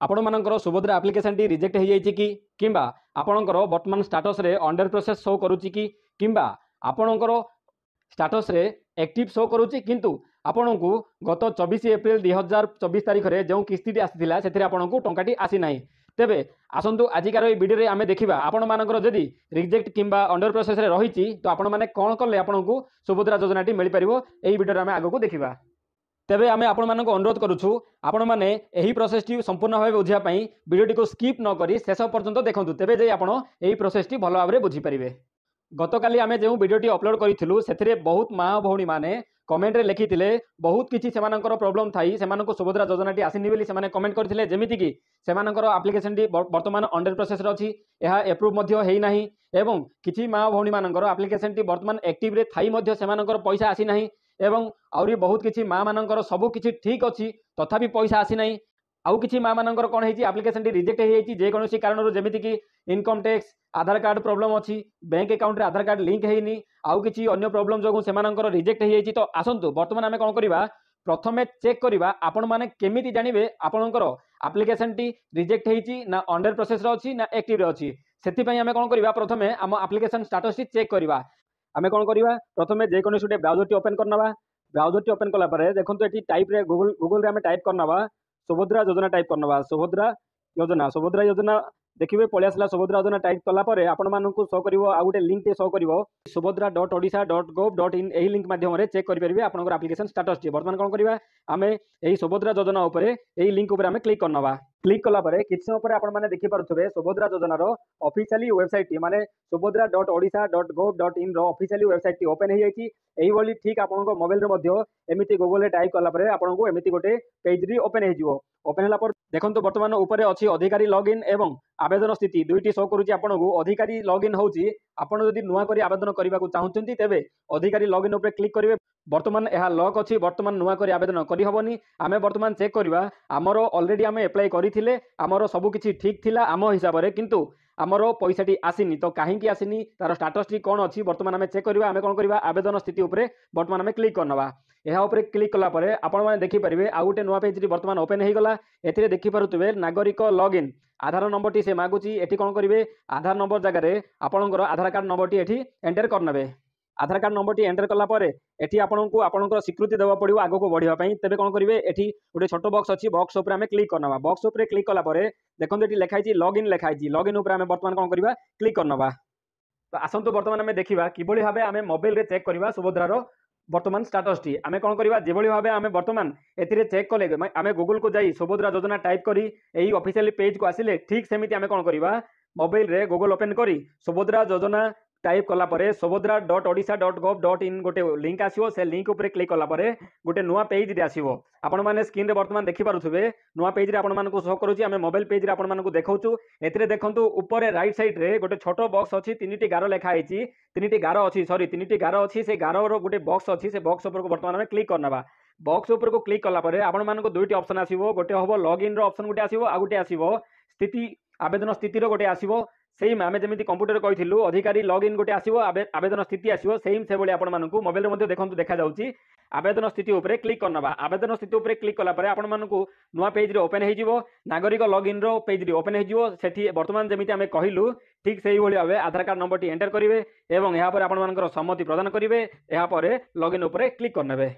आपणमानଙ୍କର Subhadra application T reject हो जाइए कि किंबा आपणकर वर्तमान स्टाटस रे अंडर प्रोसेस शो करुच्ची कि किंबा आपणकर स्टाटस रे एक्टिव शो करुच्ची किंतु आपण को गत 24 एप्रिल 2024 तारीख में जो किस्ती आसाला से आपको टंकाटी आसी ना तेबे आसतु आजिकार भिडियो आम देखा आपण मानकर जदि रिजेक्ट किंबा अंडर प्रोसेस रे रही तो आपण मैंने कौन कले आपको सुभद्रा योजना टी मिल पार यही भिडियो आम आगक देखा। तेबे आमे आपण मानक अनुरोध करुछु आपण माने एही प्रोसेस टी संपूर्ण भाव बुझापी भिडियोटी को स्किप न करी शेष पर्यंत देखंतु तेबे जे आपण एही प्रोसेस टी भल भाव बुझी पारिबे। गतकाली आमे जो भिडियोटी अपलोड करिथिलु सेथिरे बहुत माँ भौणी माने कमेंट रे लिखिथिले बहुत किछि सेमानकर प्रॉब्लम थाई सेमानक सुभद्रा योजना टी आसिनी बोली सेमाने कमेंट करथिले जेमिति कि सेमानकर एप्लिकेशन टी वर्तमान अंडर प्रोसेस रे अछि एहा एप्रूव मध्ये हेई नाही एवं किछि माँ भौणी मानकर एप्लिकेशन टी वर्तमान एक्टिव रे थाई मध्ये सेमानकर पैसा आसी नाही एवं आउरी बहुत किछि माँ मानकर सब किछि ठीक अछि तथापि पैसा आसी नाही आउ किछि माँ मानकर कोन हेछि एप्लिकेशन टी रिजेक्ट हो जाइछि जे कोनोसी कारणरो जेमिति कि इनकम टैक्स आधार कार्ड प्रॉब्लम अछि बैंक अकाउंट रे आधार कार्ड लिंक हेइनी आउ किछि अन्य प्रॉब्लम जोगु सेमानकर रिजेक्ट हो जाइछि। तो आसंतु वर्तमान आमे कोन करिबा प्रथमे चेक करिबा आपण माने केमिति जानिबे आपणकर एप्लिकेशन टी रिजेक्ट हेइछि ना अंडर प्रोसेस रे अछि ना एक्टिव रे अछि सेति पई आमे कोन करिबा प्रथमे हम एप्लिकेशन स्टेटस टी चेक करिबा। आमे कोन करिबा प्रथमे जे कोनोसी उटे ब्राउजर टी ओपन करनबा ब्राउजर टी ओपन कला परे देखंतु एटी टाइप रे गूगल रे आमे टाइप करनबा सुभद्रा योजना टाइप करनबा सुभद्रा योजना देखिए पलि आसला सुभद्रा योजना टाइप कला परे आपण मानकु शो करिवो आ गुटे लिंक टे शो करिवो subhadra.odisha.gov.in एही लिंक माध्यम रे चेक करि परिबे आपनकर एप्लिकेशन स्टेटस टी। वर्तमान कोन करिबा आमे एही सुभद्रा योजना ऊपर एही लिंक ऊपर आमे क्लिक करनबा क्लिक कला परे किछ समय परे आपण माने देखि पारुथबे सुभद्रा योजना रो ऑफिशियली वेबसाइट टी माने subhadra.odisha.gov.in रो ऑफिशियली वेबसाइट टी ओपन हो जाइछि एही बोली ठीक आपनको मोबाइल रे मध्य एमिति गूगल रे टाइप कला परे आपनको एमिति गोटे पेज री ओपन हो जिवो ओपन हला पर देखंतु वर्तमान ऊपर अछि अधिकारी लॉगिन एवं आवेदन स्थिति दुईटी शो करूची आपनको अधिकारी लॉगिन होउची आपण जदि नुआ करी आवेदन करबा को चाहुचंती तेबे अधिकारी लॉगिन ऊपर क्लिक करिवे वर्तमान एहा लॉक अछि वर्तमान नुआ करी आवेदन करि हबनी आमे वर्तमान चेक करबा हमरो ऑलरेडी आमे अप्लाई करिथिले हमरो सब किछि ठीक थिला आम हिसाब रे किंतु आमर पैसा टी आसीनी तो कहीं आसीनी तार स्टेटस टी कौन अच्छी वर्तमान आम चेक करबा आमे कोन करबा आवेदन स्थिति ऊपर वर्तमान आमे क्लिक करनबा एहा ऊपर क्लिक कला परे आपण माने देखि परिबे आ गुटे नुआ पेज टी वर्तमान ओपन हो गला एथिरे देखि पारुतबे नागरिक लॉगिन आधार नंबर टी से मागुची एठी कोन करिवे आधार नंबर जगह रे आपणकर आधार कार्ड नंबर टी एठी एंटर करनबे आधार कार्ड नंबर टी एंटर कला परे एठी आपणको आपणकर स्वीकृति देबा पड़िबो आगो को बढ़िया पई तेबे कोन करिवे एठी गुटे छोटो बॉक्स अछि बॉक्स ऊपर आमे क्लिक करनबा बॉक्स ऊपर क्लिक कला परे देखंतु एठी लिखाइछि लॉगिन लिखाइछि लॉगिन ऊपर आमे वर्तमान कोन करिवा क्लिक करनबा। तो आसंतु वर्तमान आमे देखिबा किबोली भाबे आमे मोबाइल रे चेक करिवा सुभद्रा रो वर्तमान स्टेटस टी आमे कोन करिवा जेबोली भाबे आमे वर्तमान एथिरे चेक कले आमे गूगल को जाई सुभद्रा योजना टाइप करी एही ऑफिशियल पेज को आसिले ठीक सेमिति आमे कोन करिवा मोबाइल रे गूगल ओपन करी सुभद्रा योजना टाइप कला परे subhadra.odisha.gov.in गोटे लिंक आसीबो से लिंक ऊपर क्लिक कला परे गोटे नुआ पेज रे आसीबो आपण माने स्क्रीन रे वर्तमान देखि पारुथबे नुआ पेज रे आपण मानकु शो करूची आमे मोबाइल पेज रे आपण मानकु देखौचू एथिरे देखंतु ऊपर राइट साइड रे गोटे छोटो बॉक्स अछि तीनिटी गारो लेखा आइची तीनिटी गारो अछि सॉरी तीनिटी गारो अछि से गारो रो गोटे बॉक्स अछि से बॉक्स ऊपर को वर्तमान में क्लिक करनबा बॉक्स ऊपर को क्लिक कला परे आपण मानकु दुईटी ऑप्शन आसीबो गोटे होबो लॉगिन रो ऑप्शन गोटे आसीबो आ गोटे आसीबो स्थिति आवेदन स्थिति रो गोटे आसीबो सेम आमे जेमिति कंप्यूटर कहिथिलु अधिकारी लॉगिन गोटे आसीबो आवेदन स्थिति आसीबो सेम से बोली आपण मानकु मोबाइल रे मध्ये देखंतु देखा जाउची आवेदन स्थिति ऊपर क्लिक करनबा आवेदन स्थिति ऊपर क्लिक कला परे आपण मानकु नुआ पेज रे ओपन हे जिवो नागरिक लॉगिन रो पेज रे ओपन हे जिवो सेठी वर्तमान जेमिति आमे कहिलु ठीक सेही भली भाबे आधार कार्ड नंबर टी एंटर करिवे एवं यहाँ पर आपण मानकर सम्मति प्रदान करिवे यहाँ पर लॉगिन ऊपर क्लिक करनेबे।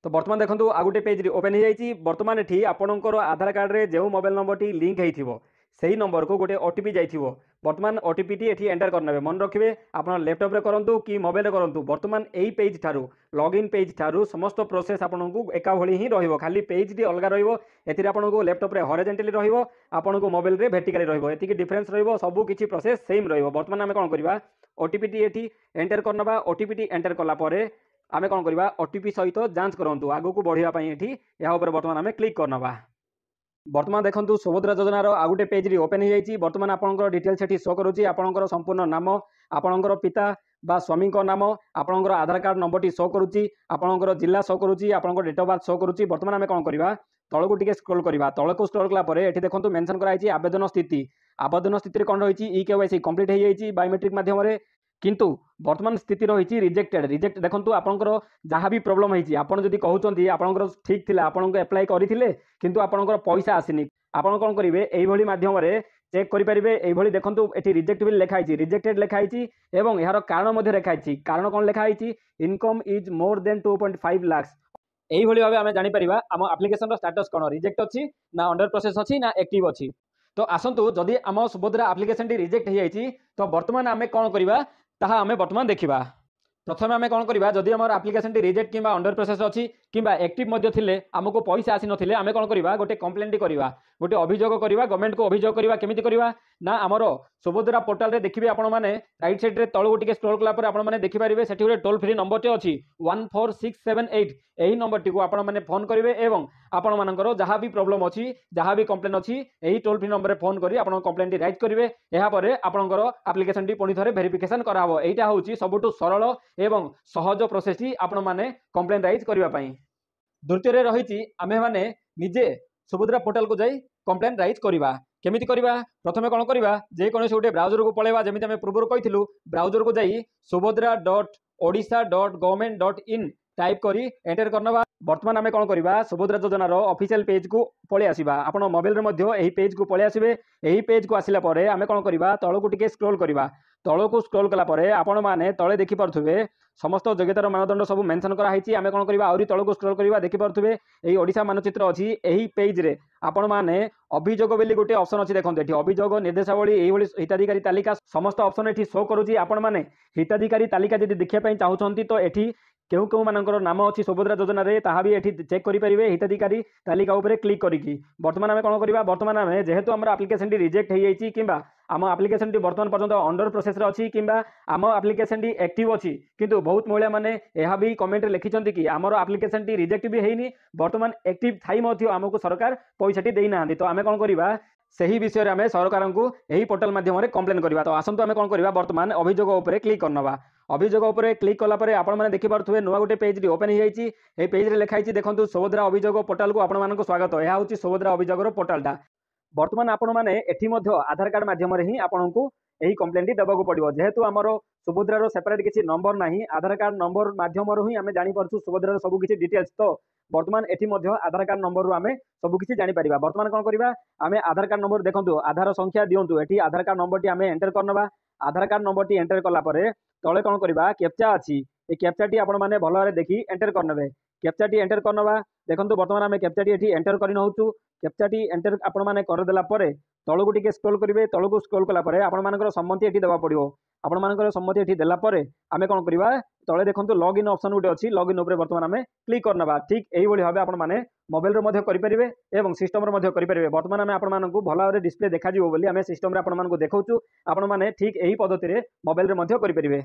तो वर्तमान देखंतु आ गुटे पेज रे ओपन हो जाइछि वर्तमान एठी आपणकर आधार कार्ड रे जो मोबाइल नंबर टी लिंक हेइथिवो सही नंबर को गोटे ओटीपी जाइथिवो वर्तमान ओटीपी टी एठी एंटर करनेबे मन रखिबे आपण लैपटॉप रे करंतु कि मोबाइल रे करंतु वर्तमान एई पेज थारु लॉगिन पेज थारु समस्त प्रोसेस आपनकु एका भली ही रहिबो खाली पेज टी अलगा रहिबो एथिरे आपनकु लैपटॉप रे हॉरिजॉन्टली रहिबो आपनकु मोबाइल रे वर्टिकली रहिबो एतिकी डिफरेंस रहिबो सब किछि प्रोसेस सेम रहिबो। वर्तमान आमे कोन करबा ओटीपी टी एठी एंटर करनबा ओटीपी टी एंटर कला परे आमे कोन करबा ओटीपी सहित जांच करंतु आगो को बढ़िया पई एठी या ऊपर वर्तमान आमे क्लिक करनबा वर्तमान देखंतु सुभद्रा योजना रो आ गुटे पेज री ओपन हो जाइछि वर्तमान आपनकर डिटेल्स एठी शो करूची आपनकर संपूर्ण नाम आपनकर पिता बा स्वामी को नाम आपनकर आधार कार्ड नंबर टी शो करूची आपनकर जिला शो करूची आपनकर डेट ऑफ बर्थ शो करूची। वर्तमान आमे कोन करबा तळकु टिके स्क्रॉल करबा तळकु स्क्रॉल कला परे एठी देखंतु मेंशन कराइछि आवेदन स्थिति रे कोन रहिछि ई केवाईसी कंप्लीट हो जाइछि बायोमेट्रिक माध्यम रे किंतु वर्तमान स्थिति रही रिजेक्टेड रिजेक्ट देखो आपंकर जहाँ भी प्रोब्लेम होती आपड़ जदि कहते आपंकर ठीक थिला आपन एप्लाय करथिले किंतु आपंकर पैसा आसीनी आपन कौन करेंगे यही माध्यम चेक करेंगे ये देखो ये रिजेक्ट भी लिखाई रिजेक्टेड लिखाई एवं यार कारण लिखाई कारण कौन लिखाई income is more than 2.5 lakh यही भाव आम जापर आम आप्लिकेसन स्टाटस कौन रिजेक्ट अच्छी ना अंडर प्रोसेस अच्छी ना एक्टिव अच्छी। तो आसतु जदि आम सुभद्रा आप्लिकेसन रिजेक्ट हो जाए तो बर्तमान आम कौन करवा ताहा आम बर्तमान देखा। प्रथम आम कौन करवा जदि आम आप्लिकेसन रिजेक्ट कि अंडर प्रोसेस अच्छी कि एक्टिव थे आमको पैसा आसी नथिले आम कौन करवा गोटे कंप्लेंट करवा गोटे अभियोग करवा गवर्नमेंट को अभियोग करवा केमिति करवा ना आमर सुभद्रा पोर्टाल रे देखिए आपण मैंने राइट साइड रे तळु टिके स्क्रॉल कला पर आपण मैंने देखिपारे सेठी गोटे टोल फ्री नंबर टे अच्छी 14678 यही नंबर टी को आपण मैंने फोन करेंगे एवं आपण मानकर जहाँ भी प्रोब्लेम अच्छी जहाँ भी कंप्लेन अच्छी यही टोल फ्री नंबर फोन करी आपण कंप्लेंट राइज करेंगे यापर आपंकर आप्लिकेसन टी पुणी थे भेरिफिकेशन कराहब एटा हूँ सबुठु सरल एवं सहज प्रोसेस आपण मैंने कंप्लेन राइज करने। द्वितीय रही आमे माने निजे सुभद्रा पोर्टाल को जाई कंप्लेन राइज करवा केमिति करवा प्रथमे कौन करवा जेकोसी गोटे ब्राउजर को पलैवा जमी आम पूर्व कही ब्राउजर को जाई subhadra.odisha.government.in टाइप करी एंटर करनवा। बर्तमान आम कौन करवा सुभद्रा योजनार ऑफिशियल पेज को पलि आसवा आपण मोबाइल में पेज को पलि आसबे यही पेज को आसिला परे आम कौन करवा तल को टिके स्क्रॉल करवा तल को स्क्रॉल कला परे आपण माने तले देखि पारुथबे समस्त योग्यतार मानदंड सब मेंशन कराई आम कौन करवा आउरी तल को स्क्रॉल करवा देखि पारुथबे एही ओडिशा मानचित्र अछि एही पेज रे आपण माने अभियोग बेली गोटे ऑप्शन अछि देखंते एठी अभियोग निर्देशावली एही भली हिताधिकारी तालिका समस्त ऑप्शन एठी शो करूची आपण माने हिताधिकारी तालिका जदि देखिया पई चाहुछंती तो एठी केउ केउ मानकर नाम अच्छी सुभद्रा योजना रे ताहा भी एठी चेक करेंगे हिताधिकारी तालिका उपर क्लिक करिकी बर्तमान आम कौन करवा बर्तमान आम जेहेतु आम आप्लिकेसन रिजेक्ट हो जाइए कि आम आप्लिकेसन बर्तमान पर्यंत अंडर प्रोसेस अच्छी कि आम आप्लिकेसन एक्टिव अच्छी किंतु बहुत महिला माने यह भी कमेंट लिखिं कि आमर आप्लिकेसन रिजेक्ट भी होनी बर्तमान एक्टिव थी आमको सरकार पैसाटी देना तो आम कौन करवा सही विषय में आम सरकार को यही पोर्टाल माध्यम कंप्लेन करवा। तो आसतु आम कौन करवा बर्तमान अभियोग उपर क्लिक करनवा अभियोग उपर क्लिक कला परे आपण माने देखि पारुथबे नुआ गोटे पेज री ओपन हो जाइए ए पेज रे लिखाई देखंतु सुभद्रा अभियोग पोर्टाल को आपण मानक स्वागत यह हूँ सुभद्रा अभियोगर पोर्टालटा बर्तमान आपण माने एठी मध्य आधार कार्ड माध्यम ही आपण को यही कंप्लेंट देवाक पड़ो जेहेतु आमर सुभद्रार सेपरेट किसी नंबर नहीं आधार कार्ड नंबर माध्यम ही आम जापर सुभद्रार सब किसी डिटेल्स तो बर्तमान एठी मध्य आधार कार्ड नंबर आम सब किसी जापर बर्तमान कौन करवा आम आधार कार्ड नंबर देखो आधार संख्या दिंतु ये आधार कार्ड नंबर टी आम एंटर करनवा आधार कार्ड नंबर टी एंटर कला तले कौन करवा कैप्चा अच्छी ये कैप्चा टी आपण माने भल भाव देखी एंटर करने कैप्चा टी एंटर करनवा देखो बर्तमान आम कैप्चा टी एठी एंटर कर नौचु कैप्चा टी एंटर आपण माने करदेला परे तल को टिके स्क्रॉल करेंगे तल को स्क्रॉल कला परे आपण मानकर सम्मति एठी देवा पड़ो आपण मानकर सम्मति एठी देला परे आम कौन करवा तले देखो लॉगिन ऑप्शन गोटे अच्छी लॉगिन उपर बर्तमान आम क्लिक करनवा ठीक यही भाव आपण माने मोबाइल रे मध्य करेंगे एवं सिस्टम रे मध्य करेंगे बर्तमान आम आपण मानक भल भाव डिस्प्ले देखा बोली आम सिस्टम रे आपण मानक देखौछु आपण माने ठीक यही पद्धति रे मोबाइल रे मध्य करेंगे।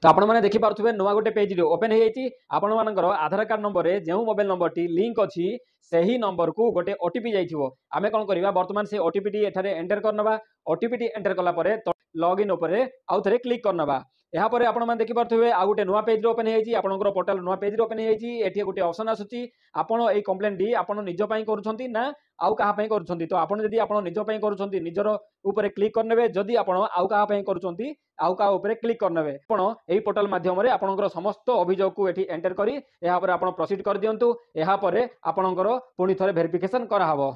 तो आपण मैंने देखिपे नुआ गोटे पेज ओपन हो जाइए आपण मानकर आधार कार्ड नंबर रे जो मोबाइल नंबर टी लिंक अच्छी से ही नंबर को गोटे ओटीपी जाइए आम कौन करवा बर्तमान से ओटीपी टी एठारे एंटर करनवा ओटीपी टी एंटर कला परे लॉगिन उपर आउ थे क्लिक करनवा यापर आपण मैंने देखिपे आउ गोटे नुआ पेज ओपन हो जाइए आपंकर पोर्टाल नुआ पेज ओपन हो जाइए एठी गोटे ऑप्शन आसुची आपण ए कंप्लेंट टी आपण निज पई करूछंती ना आउ कहा पई करूछंती तो आपण जदी आपण निज पई करूछंती निजर ऊपर क्लिक करनेबे जदी आपण आउ कहा पई करूछंती आउ कहा ऊपर क्लिक करनेबे आपण एही पोर्टाल माध्यम रे आपणकर समस्त अभियोग को एठी एंटर करी एहा पर आपण प्रोसीड कर दियंतु एहा पर आपणकर पुणी थरे वेरिफिकेशन करा हबो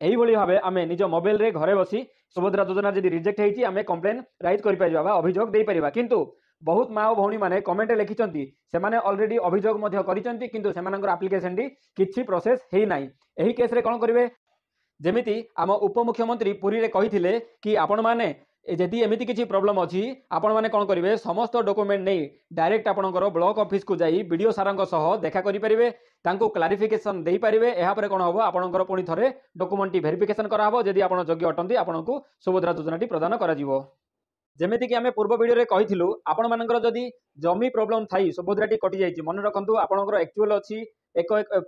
यही भाव आम निज मोबाइल रे घरे बसी सुभद्रा योजना जब रिजेक्ट होती आम कंप्लेन राइज कर अभियोग दे पारिबा किंतु बहुत माँ भौणी मैंने कमेंट लिखिं से ऑलरेडी अभियोग किंतु सेमानकर आप्लिकेसन टी किछि प्रोसेस है ना यही केस रे कौन करेंगे जमीती आम उपमुख्यमंत्री पुरी रे कही कि आपण मैंने जदि एमती किसी प्रोब्लेम अच्छी आपण मैंने कौन करेंगे समस्त डॉक्यूमेंट नहीं डायरेक्ट आपणकर ब्लॉक ऑफिस को जाई वीडियो सारंग सह देखा करेंगे क्लारिफिकेशन दे पारे यापर कौन हम आपणकर पुणी थे डॉक्यूमेंट टी वेरिफिकेशन कराहब जदि आप योग्य अटंती आपन को सुभद्रा योजना टी प्रदान करा जमीती कि आम पूर्व वीडियो कहूँ आपण मानकर जदि जमी प्रोब्लेम थी सुभद्रा टी कटि जाइए मन रखु आपंकर एक्चुअल अच्छी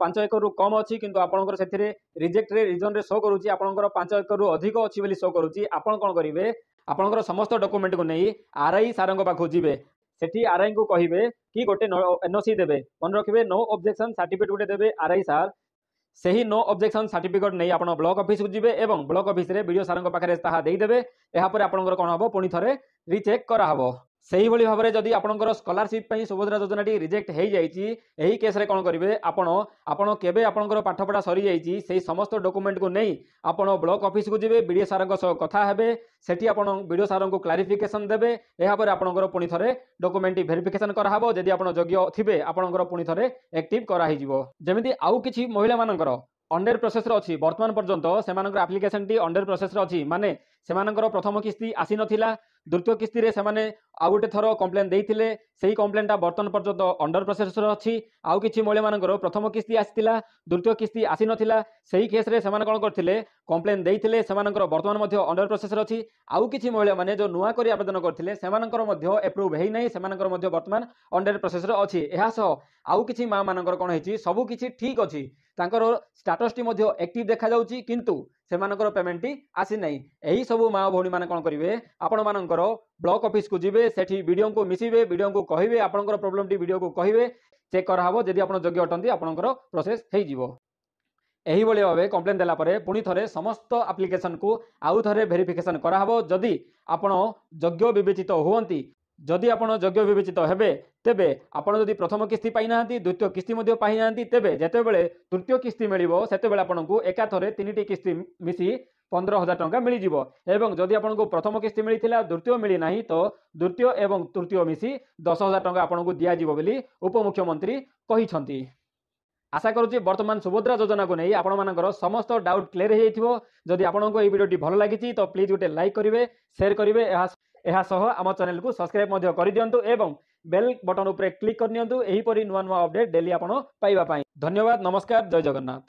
5 एकड़ कम अच्छी किंतु आपंकर से रिजेक्ट रिजन रे शो करुच्ची आपंकर 5 एकड़ अधिक अच्छी बोली शो करुच्ची आपण कौन करेंगे आपंकर समस्त डॉक्यूमेंट को नहीं आरआई सारंग पाखु जीवे सेठी आरआई को कहिबे कि गोटे एनओसी देबे मन रखिबे नो ऑब्जेक्शन सर्टिफिकेट गोटे देबे आरआई सार सही नो ऑब्जेक्शन सर्टिफिकेट नहीं आप ब्लॉक ऑफिस को जीवे एवं ब्लॉक ऑफिस रे वीडियो सारंग पाखरे ताहा देई देबे एहा पर आपनकर कोन हबो पुणी थरे रीचेक करा हबो ସେଇଭଳି ଭାବରେ ଯଦି ଆପଣଙ୍କର ସ୍କଲାରସିପ୍ ପାଇଁ ସୁଭଦ୍ରା ଯୋଜନାଟି ରିଜେକ୍ଟ ହେଇଯାଇଛି, ଏହି କେସ୍ରେ କ'ଣ କରିବେ, ଆପଣ କେବେ ଆପଣଙ୍କର ପାଠପଢ଼ା ସରିଯାଇଛି ସେହି ସମସ୍ତ ଡକୁମେଣ୍ଟକୁ ନେଇ ଆପଣ ବ୍ଲକ ଅଫିସକୁ ଯିବେ, ବିଡ଼ିଓ ସାର୍ଙ୍କ ସହ କଥା ହେବେ, ସେଠି ଆପଣ ବିଡ଼ିଓ ସାର୍ଙ୍କୁ କ୍ଲାରିଫିକେସନ୍ ଦେବେ। ଏହାପରେ ଆପଣଙ୍କର ପୁଣି ଥରେ ଡକୁମେଣ୍ଟଟି ଭେରିଫିକେସନ୍ କରାହେବ। ଯଦି ଆପଣ ଯୋଗ୍ୟ ଥିବେ ଆପଣଙ୍କର ପୁଣି ଥରେ ଆକ୍ଟିଭ୍ କରାହେଇଯିବ। ଯେମିତି ଆଉ କିଛି ମହିଳାମାନଙ୍କର ଅଣ୍ଡର ପ୍ରୋସେସ୍ରେ ଅଛି, ବର୍ତ୍ତମାନ ପର୍ଯ୍ୟନ୍ତ ସେମାନଙ୍କର ଆପ୍ଲିକେସନଟି ଅଣ୍ଡର ପ୍ରୋସେସ୍ରେ ଅଛି, ମାନେ ସେମାନଙ୍କର ପ୍ରଥମ କିସ୍ତି ଆସିନଥିଲା, ଦ୍ୱିତୀୟ କିସ୍ତିରେ ସେମାନେ ଆଉ ଗୋଟେ ଥର କମ୍ପ୍ଲେନ୍ ଦେଇଥିଲେ, ସେହି କମ୍ପ୍ଲେନ୍ଟା ବର୍ତ୍ତମାନ ପର୍ଯ୍ୟନ୍ତ ଅଣ୍ଡର ପ୍ରୋସେସ୍ରେ ଅଛି। ଆଉ କିଛି ମହିଳାମାନଙ୍କର ପ୍ରଥମ କିସ୍ତି ଆସିଥିଲା, ଦ୍ୱିତୀୟ କିସ୍ତି ଆସିନଥିଲା, ସେହି କେସ୍ରେ ସେମାନେ କ'ଣ କରିଥିଲେ, କମ୍ପ୍ଲେନ୍ ଦେଇଥିଲେ, ସେମାନଙ୍କର ବର୍ତ୍ତମାନ ମଧ୍ୟ ଅଣ୍ଡର ପ୍ରୋସେସ୍ରେ ଅଛି। ଆଉ କିଛି ମହିଳାମାନେ ଯେଉଁ ନୂଆ କରି ଆବେଦନ କରିଥିଲେ ସେମାନଙ୍କର ମଧ୍ୟ ଏପ୍ରୁଭ୍ ହେଇନାହିଁ, ସେମାନଙ୍କର ମଧ୍ୟ ବର୍ତ୍ତମାନ ଅଣ୍ଡର ପ୍ରୋସେସ୍ରେ ଅଛି। ଏହା ସହ ଆଉ କିଛି ମା ମାନଙ୍କର କ'ଣ ହେଇଛି, ସବୁ କିଛି ଠିକ୍ ଅଛି, ତାଙ୍କର ଷ୍ଟାଟସ୍ଟି ମଧ୍ୟ ଆକ୍ଟିଭ୍ ଦେଖାଯାଉଛି, କିନ୍ତୁ ସେମାନଙ୍କର ପେମେଣ୍ଟଟି ଆସିନାହିଁ। ଏହି ସବୁ ମା ଭଉଣୀମାନେ କ'ଣ କରିବେ, ଆପଣମାନଙ୍କର ବ୍ଲକ ଅଫିସକୁ ଯିବେ, ସେଠି ବିଡ଼ିଓଙ୍କୁ ମିଶିବେ, ବିଡ଼ିଓଙ୍କୁ କହିବେ ଆପଣଙ୍କର ପ୍ରୋବ୍ଲେମଟି, ବିଡ଼ିଓକୁ କହିବେ, ଚେକ୍ କରାହେବ, ଯଦି ଆପଣ ଯୋଗ୍ୟ ଅଟନ୍ତି ଆପଣଙ୍କର ପ୍ରୋସେସ୍ ହେଇଯିବ। ଏହିଭଳି ଭାବେ କମ୍ପ୍ଲେନ୍ ଦେଲା ପରେ ପୁଣି ଥରେ ସମସ୍ତ ଆପ୍ଲିକେସନକୁ ଆଉ ଥରେ ଭେରିଫିକେସନ୍ କରାହେବ। ଯଦି ଆପଣ ଯୋଗ୍ୟ ବିବେଚିତ ହୁଅନ୍ତି, ଯଦି ଆପଣ ଯୋଗ୍ୟ ବିବେଚିତ ହେବେ, ତେବେ ଆପଣ ଯଦି ପ୍ରଥମ କିସ୍ତି ପାଇନାହାନ୍ତି, ଦ୍ୱିତୀୟ କିସ୍ତି ମଧ୍ୟ ପାଇନାହାନ୍ତି, ତେବେ ଯେତେବେଳେ ତୃତୀୟ କିସ୍ତି ମିଳିବ ସେତେବେଳେ ଆପଣଙ୍କୁ ଏକାଥରେ 3ଟି କିସ୍ତି ମିଶି 15,000 ଟଙ୍କା ମିଳିଯିବ। ଏବଂ ଯଦି ଆପଣଙ୍କୁ ପ୍ରଥମ କିସ୍ତି ମିଳିଥିଲା, ଦ୍ୱିତୀୟ ମିଳିନାହିଁ, ତ ଦ୍ୱିତୀୟ ଏବଂ ତୃତୀୟ ମିଶି 10,000 ଟଙ୍କା ଆପଣଙ୍କୁ ଦିଆଯିବ ବୋଲି ଉପମୁଖ୍ୟମନ୍ତ୍ରୀ କହିଛନ୍ତି। ଆଶା କରୁଛି ବର୍ତ୍ତମାନ ସୁଭଦ୍ରା ଯୋଜନାକୁ ନେଇ ଆପଣମାନଙ୍କର ସମସ୍ତ ଡାଉଟ୍ କ୍ଲିୟର ହେଇଯାଇଥିବ। ଯଦି ଆପଣଙ୍କୁ ଏହି ଭିଡ଼ିଓଟି ଭଲ ଲାଗିଛି ତ ପ୍ଲିଜ୍ ଗୋଟେ ଲାଇକ୍ କରିବେ, ସେୟାର କରିବେ, ଏହା ସହ ଆମ ଚ୍ୟାନେଲକୁ ସବସ୍କ୍ରାଇବ୍ ମଧ୍ୟ କରିଦିଅନ୍ତୁ ଏବଂ ବେଲ୍ ବଟନ୍ ଉପରେ କ୍ଲିକ୍ କରିନିଅନ୍ତୁ ଏହିପରି ନୂଆ ନୂଆ ଅପଡେଟ୍ ଡେଲି ଆପଣ ପାଇବା ପାଇଁ। ଧନ୍ୟବାଦ, ନମସ୍କାର, ଜୟ ଜଗନ୍ନାଥ।